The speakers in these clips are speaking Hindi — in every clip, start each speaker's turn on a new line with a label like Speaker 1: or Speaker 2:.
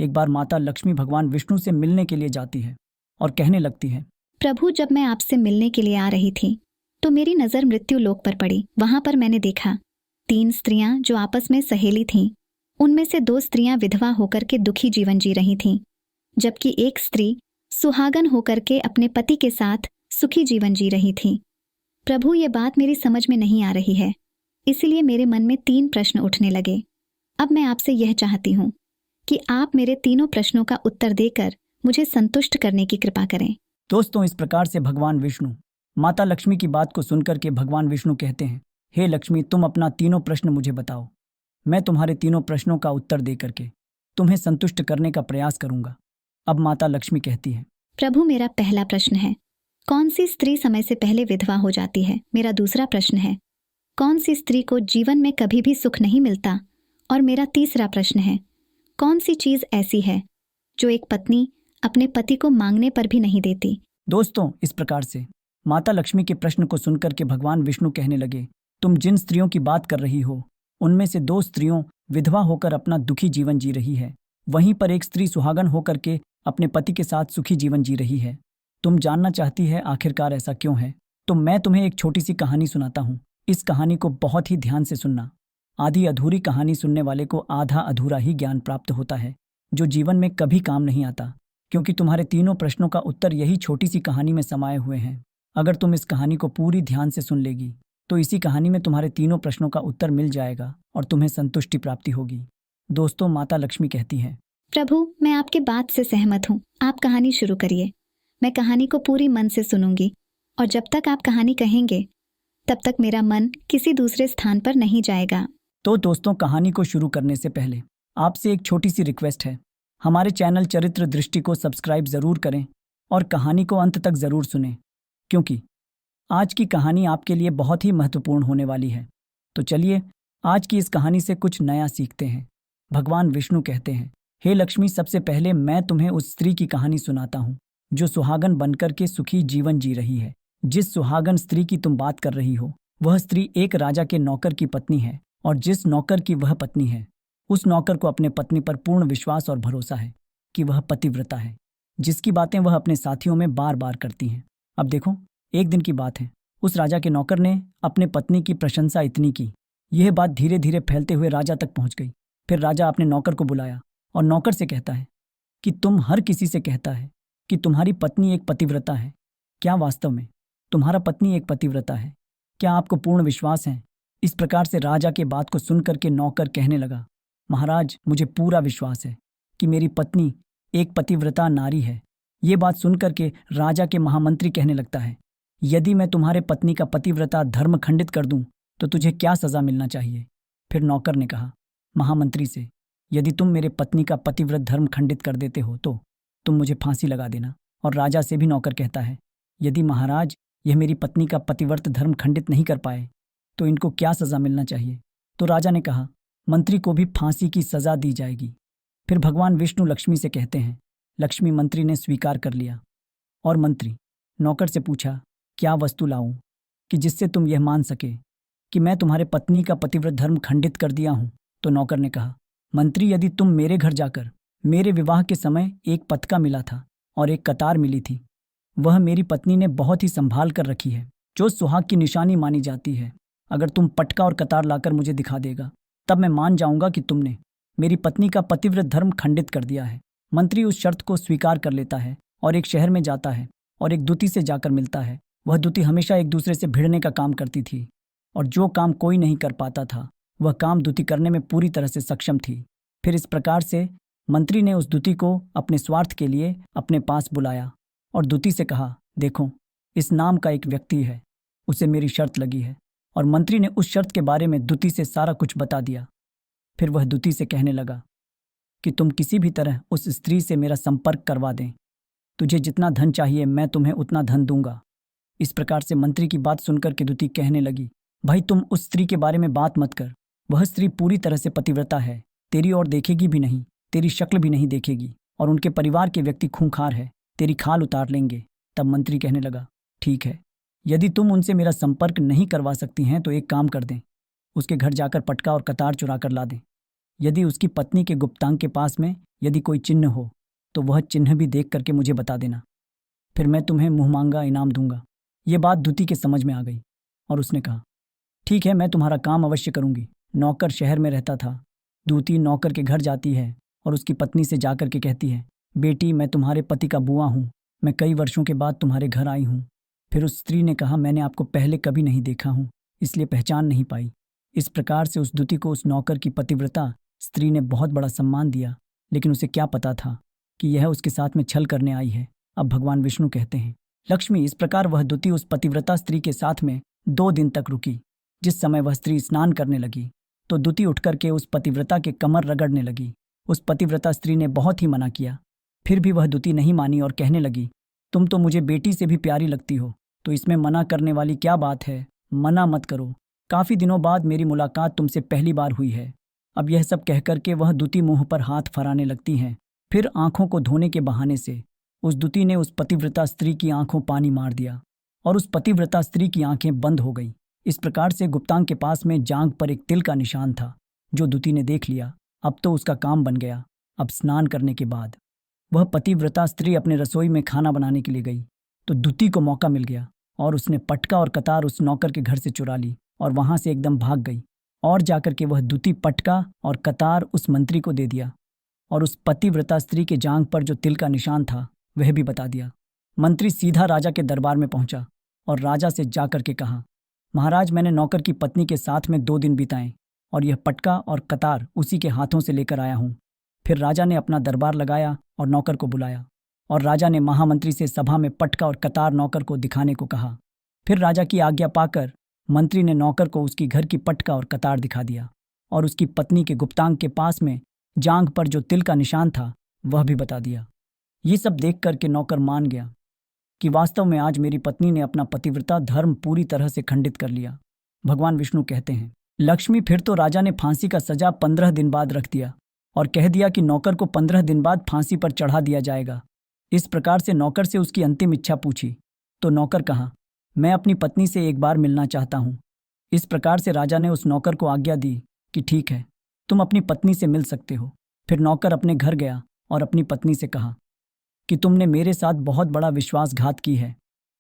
Speaker 1: एक बार माता लक्ष्मी भगवान विष्णु से मिलने के लिए जाती है और कहने लगती है,
Speaker 2: प्रभु, जब मैं आपसे मिलने के लिए आ रही थी तो मेरी नज़र मृत्यु लोक पर पड़ी। वहां पर मैंने देखा 3 स्त्रियां जो आपस में सहेली थीं। उनमें से 2 स्त्रियां विधवा होकर के दुखी जीवन जी रही थीं, जबकि एक स्त्री सुहागन होकर के अपने पति के साथ सुखी जीवन जी रही थी। प्रभु, ये बात मेरी समझ में नहीं आ रही है, इसलिए मेरे मन में 3 प्रश्न उठने लगे। अब मैं आपसे यह चाहती हूँ कि आप मेरे तीनों प्रश्नों का उत्तर देकर मुझे संतुष्ट करने की कृपा करें।
Speaker 1: दोस्तों, इस प्रकार से भगवान विष्णु माता लक्ष्मी की बात को सुनकर के भगवान विष्णु कहते हैं, हे लक्ष्मी, तुम अपना तीनों प्रश्न मुझे बताओ। मैं तुम्हारे तीनों प्रश्नों का उत्तर दे करके तुम्हें संतुष्ट करने का प्रयास करूंगा। अब माता लक्ष्मी कहती है,
Speaker 2: प्रभु, मेरा पहला प्रश्न है, कौन सी स्त्री समय से पहले विधवा हो जाती है? मेरा दूसरा प्रश्न है, कौन सी स्त्री को जीवन में कभी भी सुख नहीं मिलता? और मेरा तीसरा प्रश्न है, कौन सी चीज ऐसी है जो एक पत्नी अपने पति को मांगने पर भी नहीं देती?
Speaker 1: दोस्तों, इस प्रकार से माता लक्ष्मी के प्रश्न को सुनकर के भगवान विष्णु कहने लगे, तुम जिन स्त्रियों की बात कर रही हो उनमें से 2 स्त्रियों विधवा होकर अपना दुखी जीवन जी रही है। वहीं पर एक स्त्री सुहागन होकर के अपने पति के साथ सुखी जीवन जी रही है। तुम जानना चाहती है आखिरकार ऐसा क्यों है? तो मैं तुम्हें एक छोटी सी कहानी सुनाता हूँ। इस कहानी को बहुत ही ध्यान से सुनना। आधी अधूरी कहानी सुनने वाले को आधा अधूरा ही ज्ञान प्राप्त होता है, जो जीवन में कभी काम नहीं आता, क्योंकि तुम्हारे तीनों प्रश्नों का उत्तर यही छोटी सी कहानी में समाये हुए हैं। अगर तुम इस कहानी को पूरी ध्यान से सुन लेगी तो इसी कहानी में तुम्हारे तीनों प्रश्नों का उत्तर मिल जाएगा और तुम्हें संतुष्टि प्राप्ति होगी। दोस्तों, माता लक्ष्मी कहती है,
Speaker 2: प्रभु, मैं आपकी बात से सहमत हूँ। आप कहानी शुरू करिए। मैं कहानी को पूरी मन से सुनूंगी और जब तक आप कहानी कहेंगे तब तक मेरा मन किसी दूसरे स्थान पर नहीं जाएगा।
Speaker 1: तो दोस्तों, कहानी को शुरू करने से पहले आपसे एक छोटी सी रिक्वेस्ट है। हमारे चैनल चरित्र दृष्टि को सब्सक्राइब ज़रूर करें और कहानी को अंत तक ज़रूर सुनें, क्योंकि आज की कहानी आपके लिए बहुत ही महत्वपूर्ण होने वाली है। तो चलिए आज की इस कहानी से कुछ नया सीखते हैं। भगवान विष्णु कहते हैं, हे लक्ष्मी, सबसे पहले मैं तुम्हें उस स्त्री की कहानी सुनाता हूँ जो सुहागन बनकर के सुखी जीवन जी रही है। जिस सुहागन स्त्री की तुम बात कर रही हो वह स्त्री एक राजा के नौकर की पत्नी है, और जिस नौकर की वह पत्नी है उस नौकर को अपने पत्नी पर पूर्ण विश्वास और भरोसा है कि वह पतिव्रता है, जिसकी बातें वह अपने साथियों में बार बार करती हैं। अब देखो, एक दिन की बात है। उस राजा के नौकर ने अपने पत्नी की प्रशंसा इतनी की, यह बात धीरे धीरे फैलते हुए राजा तक पहुंच गई। फिर राजा अपने नौकर को बुलाया और नौकर से कहता है कि तुम हर किसी से कहता है कि तुम्हारी पत्नी एक पतिव्रता है। क्या वास्तव में तुम्हारा पत्नी एक पतिव्रता है? क्या आपको पूर्ण विश्वास है? इस प्रकार से राजा के बात को सुनकर के नौकर कहने लगा, महाराज, मुझे पूरा विश्वास है कि मेरी पत्नी एक पतिव्रता नारी है। ये बात सुनकर के राजा के महामंत्री कहने लगता है, यदि मैं तुम्हारे पत्नी का पतिव्रता धर्म खंडित कर दूं तो तुझे क्या सजा मिलना चाहिए? फिर नौकर ने कहा महामंत्री से, यदि तुम मेरे पत्नी का पतिव्रत धर्म खंडित कर देते हो तो तुम मुझे फांसी लगा देना। और राजा से भी नौकर कहता है, यदि महाराज यह मेरी पत्नी का पतिव्रत धर्म खंडित नहीं कर पाए तो इनको क्या सजा मिलना चाहिए? तो राजा ने कहा, मंत्री को भी फांसी की सजा दी जाएगी। फिर भगवान विष्णु लक्ष्मी से कहते हैं, लक्ष्मी, मंत्री ने स्वीकार कर लिया। और मंत्री नौकर से पूछा, क्या वस्तु लाऊं कि जिससे तुम यह मान सके कि मैं तुम्हारे पत्नी का पतिव्रत धर्म खंडित कर दिया हूं? तो नौकर ने कहा, मंत्री, यदि तुम मेरे घर जाकर मेरे विवाह के समय एक पतका मिला था और एक कतार मिली थी, वह मेरी पत्नी ने बहुत ही संभाल कर रखी है, जो सुहाग की निशानी मानी जाती है। अगर तुम पटका और कतार लाकर मुझे दिखा देगा तब मैं मान जाऊंगा कि तुमने मेरी पत्नी का पतिव्रत धर्म खंडित कर दिया है। मंत्री उस शर्त को स्वीकार कर लेता है और एक शहर में जाता है और एक दूती से जाकर मिलता है। वह दूती हमेशा एक दूसरे से भिड़ने का काम करती थी और जो काम कोई नहीं कर पाता था वह काम दूती करने में पूरी तरह से सक्षम थी। फिर इस प्रकार से मंत्री ने उस दूती को अपने स्वार्थ के लिए अपने पास बुलाया और दूती से कहा, देखो, इस नाम का एक व्यक्ति है, उसे मेरी शर्त लगी है। और मंत्री ने उस शर्त के बारे में दूती से सारा कुछ बता दिया। फिर वह दूती से कहने लगा कि तुम किसी भी तरह उस स्त्री से मेरा संपर्क करवा दें, तुझे जितना धन चाहिए मैं तुम्हें उतना धन दूंगा। इस प्रकार से मंत्री की बात सुनकर के दूती कहने लगी, भाई, तुम उस स्त्री के बारे में बात मत कर, वह स्त्री पूरी तरह से पतिव्रता है, तेरी ओर देखेगी भी नहीं, तेरी शक्ल भी नहीं देखेगी, और उनके परिवार के व्यक्ति खूंखार है, तेरी खाल उतार लेंगे। तब मंत्री कहने लगा, ठीक है, यदि तुम उनसे मेरा संपर्क नहीं करवा सकती हैं तो एक काम कर दें, उसके घर जाकर पटका और कतार चुरा कर ला दें। यदि उसकी पत्नी के गुप्तांग के पास में यदि कोई चिन्ह हो तो वह चिन्ह भी देख करके मुझे बता देना, फिर मैं तुम्हें मुँहमांगा इनाम दूंगा। ये बात दूती के समझ में आ गई और उसने कहा, ठीक है, मैं तुम्हारा काम अवश्य करूंगी। नौकर शहर में रहता था। दूती नौकर के घर जाती है और उसकी पत्नी से जाकर के कहती है, बेटी, मैं तुम्हारे पति का बुआ हूँ, मैं कई वर्षों के बाद तुम्हारे घर आई हूँ। फिर उस स्त्री ने कहा, मैंने आपको पहले कभी नहीं देखा हूँ, इसलिए पहचान नहीं पाई। इस प्रकार से उस दूती को उस नौकर की पतिव्रता स्त्री ने बहुत बड़ा सम्मान दिया, लेकिन उसे क्या पता था कि यह उसके साथ में छल करने आई है। अब भगवान विष्णु कहते हैं, लक्ष्मी, इस प्रकार वह दूती उस पतिव्रता स्त्री के साथ में 2 दिन तक रुकी। जिस समय वह स्त्री स्नान करने लगी तो दूती उठकर के उस पतिव्रता के कमर रगड़ने लगी। उस पतिव्रता स्त्री ने बहुत ही मना किया, फिर भी वह दूती नहीं मानी और कहने लगी, तुम तो मुझे बेटी से भी प्यारी लगती हो, तो इसमें मना करने वाली क्या बात है? मना मत करो, काफ़ी दिनों बाद मेरी मुलाकात तुमसे पहली बार हुई है। अब यह सब कहकर के वह दूती मुंह पर हाथ फराने लगती हैं। फिर आंखों को धोने के बहाने से उस दूती ने उस पतिव्रता स्त्री की आंखों पानी मार दिया और उस पतिव्रता स्त्री की आंखें बंद हो गई। इस प्रकार से गुप्तांग के पास में जांघ पर एक तिल का निशान था, जो दूती ने देख लिया। अब तो उसका काम बन गया। अब स्नान करने के बाद वह पतिव्रता स्त्री अपने रसोई में खाना बनाने के लिए गई तो दूती को मौका मिल गया और उसने पटका और कतार उस नौकर के घर से चुरा ली और वहां से एकदम भाग गई। और जाकर के वह दूती पटका और कतार उस मंत्री को दे दिया और उस पतिव्रता स्त्री के जांघ पर जो तिल का निशान था वह भी बता दिया। मंत्री सीधा राजा के दरबार में पहुंचा और राजा से जाकर के कहा, महाराज, मैंने नौकर की पत्नी के साथ में 2 दिन बिताए और यह पटका और कतार उसी के हाथों से लेकर आया हूँ। फिर राजा ने अपना दरबार लगाया और नौकर को बुलाया और राजा ने महामंत्री से सभा में पटका और कतार नौकर को दिखाने को कहा। फिर राजा की आज्ञा पाकर मंत्री ने नौकर को उसकी घर की पटका और कतार दिखा दिया और उसकी पत्नी के गुप्तांग के पास में जांघ पर जो तिल का निशान था वह भी बता दिया। ये सब देख करके नौकर मान गया कि वास्तव में आज मेरी पत्नी ने अपना पतिव्रता धर्म पूरी तरह से खंडित कर लिया। भगवान विष्णु कहते हैं, लक्ष्मी, फिर तो राजा ने फांसी का सजा 15 दिन बाद रख दिया और कह दिया कि नौकर को 15 दिन बाद फांसी पर चढ़ा दिया जाएगा। इस प्रकार से नौकर से उसकी अंतिम इच्छा पूछी तो नौकर कहा, मैं अपनी पत्नी से एक बार मिलना चाहता हूँ। इस प्रकार से राजा ने उस नौकर को आज्ञा दी कि ठीक है, तुम अपनी पत्नी से मिल सकते हो। फिर नौकर अपने घर गया और अपनी पत्नी से कहा कि तुमने मेरे साथ बहुत बड़ा विश्वासघात की है।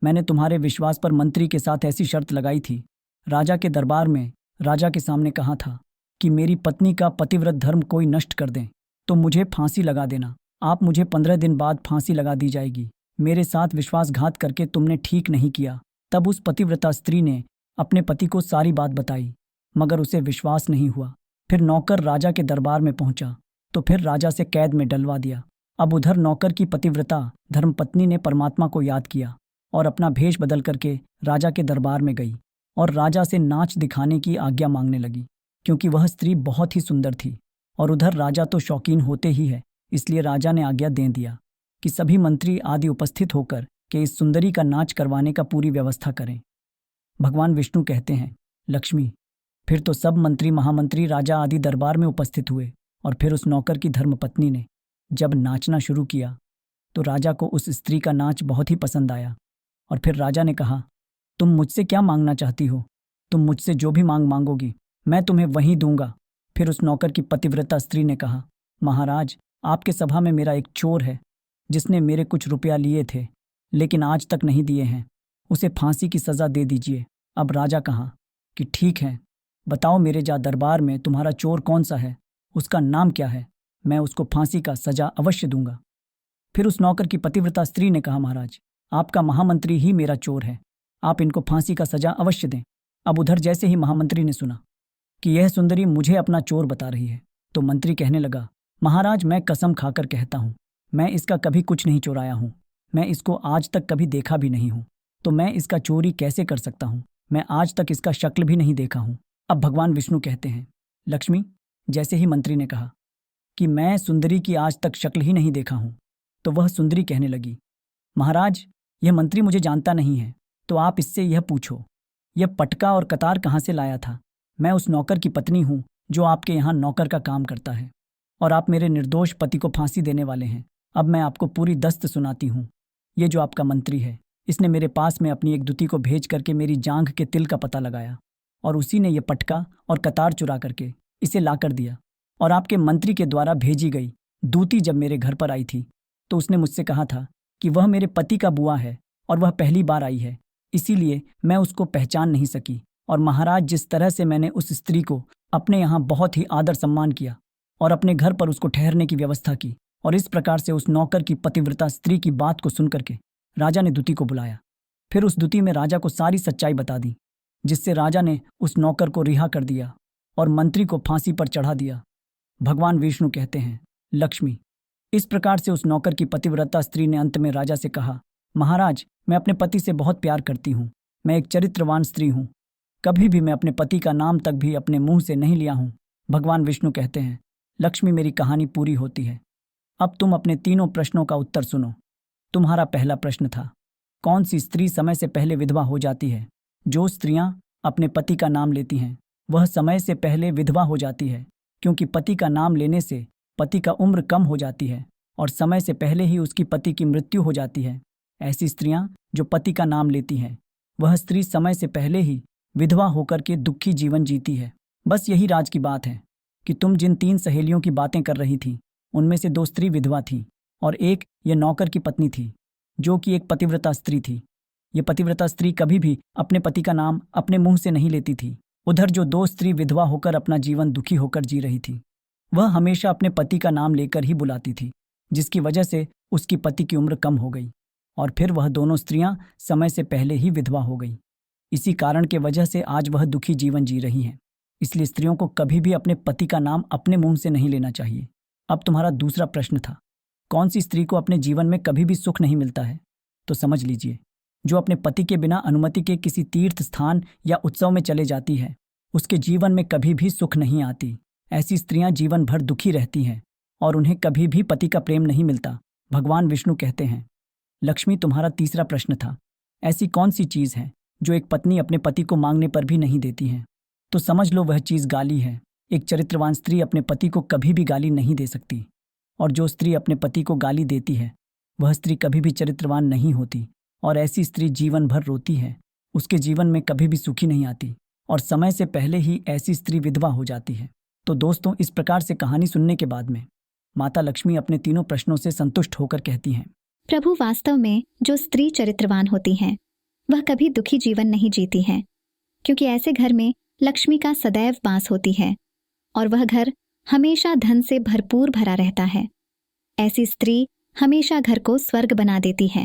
Speaker 1: मैंने तुम्हारे विश्वास पर मंत्री के साथ ऐसी शर्त लगाई थी, राजा के दरबार में राजा के सामने कहा था कि मेरी पत्नी का पतिव्रत धर्म कोई नष्ट कर दें तो मुझे फांसी लगा देना। आप मुझे 15 दिन बाद फांसी लगा दी जाएगी। मेरे साथ विश्वासघात करके तुमने ठीक नहीं किया। तब उस पतिव्रता स्त्री ने अपने पति को सारी बात बताई, मगर उसे विश्वास नहीं हुआ। फिर नौकर राजा के दरबार में पहुंचा तो फिर राजा से कैद में डलवा दिया। अब उधर नौकर की पतिव्रता धर्मपत्नी ने परमात्मा को याद किया और अपना भेष बदल करके राजा के दरबार में गई और राजा से नाच दिखाने की आज्ञा मांगने लगी, क्योंकि वह स्त्री बहुत ही सुंदर थी। और उधर राजा तो शौकीन होते ही है, इसलिए राजा ने आज्ञा दे दिया कि सभी मंत्री आदि उपस्थित होकर के इस सुंदरी का नाच करवाने का पूरी व्यवस्था करें। भगवान विष्णु कहते हैं, लक्ष्मी, फिर तो सब मंत्री, महामंत्री, राजा आदि दरबार में उपस्थित हुए और फिर उस नौकर की धर्मपत्नी ने जब नाचना शुरू किया तो राजा को उस स्त्री का नाच बहुत ही पसंद आया। और फिर राजा ने कहा, तुम मुझसे क्या मांगना चाहती हो? तुम मुझसे जो भी मांगोगी मैं तुम्हें वहीं दूंगा। फिर उस नौकर की पतिव्रता स्त्री ने कहा, महाराज, आपके सभा में मेरा एक चोर है जिसने मेरे कुछ रुपया लिए थे लेकिन आज तक नहीं दिए हैं, उसे फांसी की सज़ा दे दीजिए। अब राजा कहा कि ठीक है, बताओ मेरे जा दरबार में तुम्हारा चोर कौन सा है, उसका नाम क्या है, मैं उसको फांसी का सजा अवश्य दूंगा। फिर उस नौकर की पतिव्रता स्त्री ने कहा, महाराज, आपका महामंत्री ही मेरा चोर है, आप इनको फांसी का सजा अवश्य दें। अब उधर जैसे ही महामंत्री ने सुना कि यह सुंदरी मुझे अपना चोर बता रही है तो मंत्री कहने लगा, महाराज, मैं कसम खाकर कहता हूँ, मैं इसका कभी कुछ नहीं चुराया हूँ, मैं इसको आज तक कभी देखा भी नहीं हूँ, तो मैं इसका चोरी कैसे कर सकता हूँ? मैं आज तक इसका शक्ल भी नहीं देखा हूँ। अब भगवान विष्णु कहते हैं, लक्ष्मी, जैसे ही मंत्री ने कहा कि मैं सुंदरी की आज तक शक्ल ही नहीं देखा हूँ, तो वह सुंदरी कहने लगी, महाराज, यह मंत्री मुझे जानता नहीं है, तो आप इससे यह पूछो, यह पटका और कतार कहाँ से लाया था? मैं उस नौकर की पत्नी हूँ जो आपके यहाँ नौकर का काम करता है और आप मेरे निर्दोष पति को फांसी देने वाले हैं। अब मैं आपको पूरी दस्त सुनाती हूँ। ये जो आपका मंत्री है, इसने मेरे पास में अपनी एक दूती को भेज करके मेरी जांघ के तिल का पता लगाया और उसी ने यह पटका और कतार चुरा करके इसे ला कर दिया। और आपके मंत्री के द्वारा भेजी गई दूती जब मेरे घर पर आई थी तो उसने मुझसे कहा था कि वह मेरे पति का बुआ है और वह पहली बार आई है, इसीलिए मैं उसको पहचान नहीं सकी। और महाराज, जिस तरह से मैंने उस स्त्री को अपने यहाँ बहुत ही आदर सम्मान किया और अपने घर पर उसको ठहरने की व्यवस्था की, और इस प्रकार से उस नौकर की पतिव्रता स्त्री की बात को सुनकर के राजा ने दूती को बुलाया। फिर उस दूती में राजा को सारी सच्चाई बता दी, जिससे राजा ने उस नौकर को रिहा कर दिया और मंत्री को फांसी पर चढ़ा दिया। भगवान विष्णु कहते हैं, लक्ष्मी। इस प्रकार से उस नौकर की पतिव्रता स्त्री ने अंत में राजा से कहा, महाराज, मैं अपने पति से बहुत प्यार करती हूँ, मैं एक चरित्रवान स्त्री हूँ, कभी भी मैं अपने पति का नाम तक भी अपने मुंह से नहीं लिया हूँ। भगवान विष्णु कहते हैं, लक्ष्मी, मेरी कहानी पूरी होती है। अब तुम अपने तीनों प्रश्नों का उत्तर सुनो। तुम्हारा पहला प्रश्न था, कौन सी स्त्री समय से पहले विधवा हो जाती है? जो स्त्रियां अपने पति का नाम लेती हैं वह समय से पहले विधवा हो जाती है, क्योंकि पति का नाम लेने से पति का उम्र कम हो जाती है और समय से पहले ही उसकी पति की मृत्यु हो जाती है। ऐसी स्त्रियां जो पति का नाम लेती हैं वह स्त्री समय से पहले ही विधवा होकर के दुखी जीवन जीती है। बस यही राज की बात है कि तुम जिन 3 सहेलियों की बातें कर रही थी उनमें से 2 स्त्री विधवा थी और एक ये नौकर की पत्नी थी जो कि एक पतिव्रता स्त्री थी। ये पतिव्रता स्त्री कभी भी अपने पति का नाम अपने मुंह से नहीं लेती थी। उधर जो 2 स्त्री विधवा होकर अपना जीवन दुखी होकर जी रही थी वह हमेशा अपने पति का नाम लेकर ही बुलाती थी, जिसकी वजह से उसकी पति की उम्र कम हो गई और फिर वह दोनों स्त्रियां समय से पहले ही विधवा हो गई। इसी कारण के वजह से आज वह दुखी जीवन जी रही हैं। इसलिए स्त्रियों को कभी भी अपने पति का नाम अपने मुंह से नहीं लेना चाहिए। अब तुम्हारा दूसरा प्रश्न था, कौन सी स्त्री को अपने जीवन में कभी भी सुख नहीं मिलता है? तो समझ लीजिए, जो अपने पति के बिना अनुमति के किसी तीर्थ स्थान या उत्सव में चले जाती है उसके जीवन में कभी भी सुख नहीं आती। ऐसी स्त्रियां जीवन भर दुखी रहती हैं और उन्हें कभी भी पति का प्रेम नहीं मिलता। भगवान विष्णु कहते हैं, लक्ष्मी, तुम्हारा तीसरा प्रश्न था, ऐसी कौन सी चीज़ है जो एक पत्नी अपने पति को मांगने पर भी नहीं देती है? तो समझ लो वह चीज़ गाली है। एक चरित्रवान स्त्री अपने पति को कभी भी गाली नहीं दे सकती, और जो स्त्री अपने पति को गाली देती है वह स्त्री कभी भी चरित्रवान नहीं होती, और ऐसी स्त्री जीवन भर रोती है, उसके जीवन में कभी भी सुखी नहीं आती और समय से पहले ही ऐसी स्त्री विधवा हो जाती है। तो दोस्तों, इस प्रकार से कहानी सुनने के बाद में माता लक्ष्मी अपने तीनों प्रश्नों से संतुष्ट होकर कहती हैं,
Speaker 2: प्रभु, वास्तव में जो स्त्री चरित्रवान होती है वह कभी दुखी जीवन नहीं जीती है, क्योंकि ऐसे घर में लक्ष्मी का सदैव वास होती है और वह घर हमेशा धन से भरपूर भरा रहता है। ऐसी स्त्री हमेशा घर को स्वर्ग बना देती है।